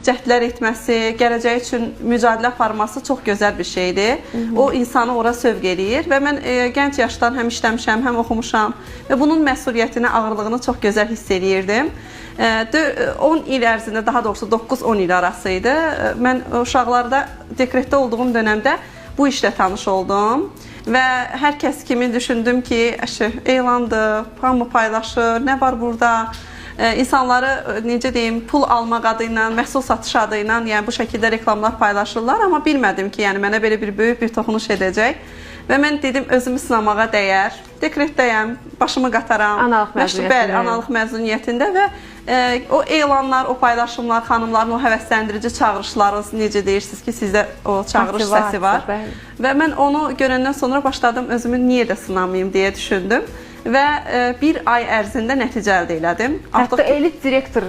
cəhdlər etməsi, gələcəyi üçün mücadilə aparması çox gözəl bir şeydir. O insanı ora sövq eləyir və mən gənc yaşdan həm işləmişəm, həm oxumuşam və bunun məsuliyyətini, ağırlığını çox gözəl hiss eləyirdim. 10 il ərzində, daha doğrusu 9-10 il arası idi. Mən uşaqlarda dekretdə olduğum dönəmdə bu işlə tanış oldum və hər kəs kimi düşündüm ki, elandır, hamı paylaşır, nə var burada? İnsanları, necə deyim, pul almaq adıyla, məhsul satış adıyla, yəni bu şəkildə reklamlar paylaşırlar, amma bilmədim ki, yəni mənə belə bir böyük bir toxunuş edəcək. Və mən dedim, özümü sınamağa dəyər, dekretdəyəm, başımı qataram. Analıq məzuniyyətində. Bəli, analıq məzuniyyətində və o elanlar, o paylaşımlar, xanımların o həvəsləndirici çağırışlarınız, necə deyirsiniz ki, sizdə o çağırış səsi var. Və mən onu görəndən sonra başladım, özümü niyə də sınamayım deyə düşündüm. Və bir ay ərzində nəticə əldə elədim. Hətta elit direktor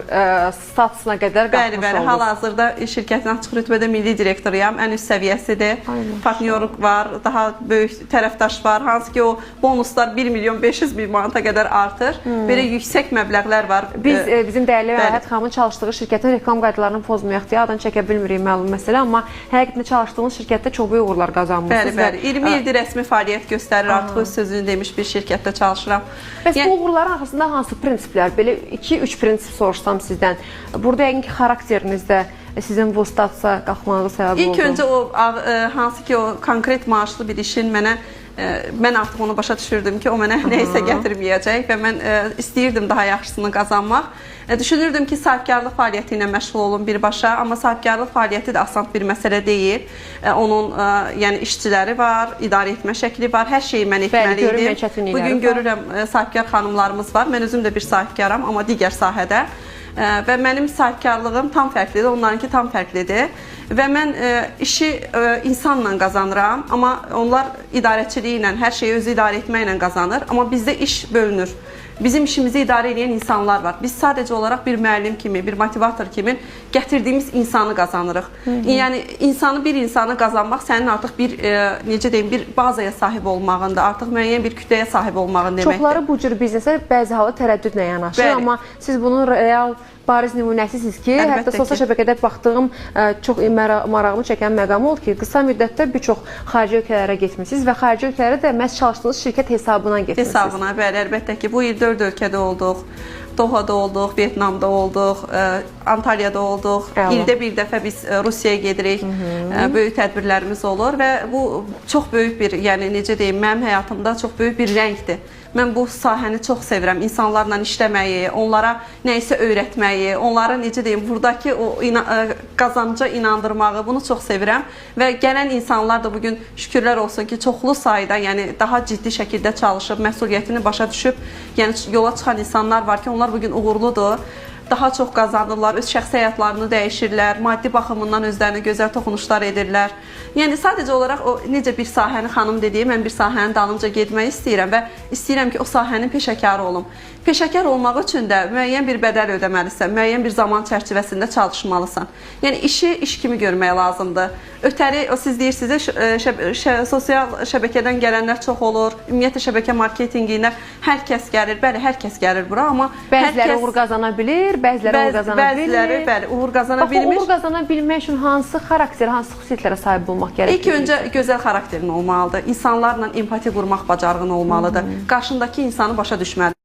statusuna qədər qalxmış oldunuz. Bəli, hal-hazırda şirkətin açıq rütbədə milli direktoruyam, ən üst səviyyəsidir. Partnyorluq var, daha böyük tərəfdaş var, hansı ki o bonuslar 1 milyon 500 bin manata qədər artır. Belə yüksək məbləğlər var. Bizim dəyərli Məhət xanımın çalışdığı şirkətin reklam qaydalarını pozmayaq deyə adını çəkə bilmirik, məlum məsələ, amma həqiqətən çalışdığınız şirkətdə çox böyük uğurlar qazanmışsınız. Bəli, 20 ildir rəsmi fəaliyyət göstərir, artıq öz sözünü demiş bir şirkətdə çalışıram. Bəs bu uğurların arxasında hansı prinsiplər? Belə 2-3 prinsip soruşsam sizdən. Burada yəqin ki, xarakterinizdə sizin bu statusa qalxmanıza səbəb oldu. İlk öncə o hansı ki o konkret maaşlı bir işin mən artıq onu başa düşürdüm ki, o mənə nəyisə gətirməyəcək və mən istəyirdim daha yaxşısını qazanmaq. Düşünürdüm ki, sahibkarlıq fəaliyyəti ilə məşğul olum birbaşa, amma sahibkarlıq fəaliyyəti də asan bir məsələ deyil. Onun yəni işçiləri var, idarə etmə şəkli var, hər şeyi mən etməliydim. Bugün görürəm sahibkar xanımlarımız var, mən özüm də bir sahibkaram, amma digər sahədə. Və mənim sahibkarlığım tam fərqlidir, onlarınki tam fərqlidir. Və mən işi insanla qazanıram, amma onlar idarəçiliyi ilə, hər şeyi özü idarə etməklə qazanır. Amma bizdə iş bölünür. Bizim işimizi idarə edən insanlar var. Biz sadəcə olaraq bir müəllim kimi, bir motivator kimi gətirdiyimiz insanı qazanırıq. Yəni bir insanı qazanmaq sənin artıq bir, necə deyim, bir bazaya sahib olmağında, artıq müəyyən bir kütləyə sahib olmağın deməkdir. Çoxları bu cür biznesə bəzi halda tərəddüdlə yanaşır, amma siz bunun real bariz nümunəsiniz ki, hətta sosial şəbəkədə baxdığım çox marağımı çəkən məqam oldu ki, qısa müddətdə bir çox xarici ölkələrə getmişsiniz və xarici ölkələrə də məhz çalışdığınız şirkət hesabına getmişsiniz. Hesabına, bəli, əlbəttə ki, bu il 4 ölkədə olduq. Dohada olduq, Vyetnamda olduq, Antalyada olduq. İldə bir dəfə biz Rusiyaya gedirik, böyük tədbirlərimiz olur və bu çox böyük bir, yəni necə deyim, mənim həyatımda çox böyük bir rəngdir. Mən bu sahəni çox sevirəm, insanlarla işləməyi, onlara nəyisə öyrətməyi, onlara necə deyim, buradakı o qazanca inandırmağı, bunu çox sevirəm və gələn insanlar da bugün şükürlər olsun ki, çoxlu sayda, yəni daha ciddi şəkildə çalışıb, məsuliyyətini başa düşüb, yəni yola çıxan insanlar var ki, onlar bugün uğurludur. Daha çox qazanırlar, öz şəxsi həyatlarını dəyişirlər, maddi baxımından özlərinə gözəl toxunuşlar edirlər. Yəni sadəcə olaraq o necə bir sahəni xanım dediyim, mən bir sahənin dalınca getmək istəyirəm və istəyirəm ki, o sahənin peşəkarı olum. Peşəkar olmaq üçün də müəyyən bir bədəl ödəməlisən, müəyyən bir zaman çərçivəsində çalışmalısan. Yəni işi iş kimi görmək lazımdır. Ötəri, siz deyirsiniz, sosial şəbəkədən gələnlər çox olur, ümumiyyətlə şəbəkə marketinqində hər kəs gəlir, bəli, hər kəs gəlir bura, amma bəziləri uğur qazana bilir, bəziləri uğur qazana bilmir. Bəziləri, bəli, uğur qazana bilmir. Uğur qazana bilmək üçün hansı xarakter, hansı xüsusiyyətlərə sahib olmaq gərekir? İlk öncə gözəl xarakterin olmalıdır, insanlarla empati qurmaq bacarığın olmalıdır, qarşındakı insanı başa düşməlidir.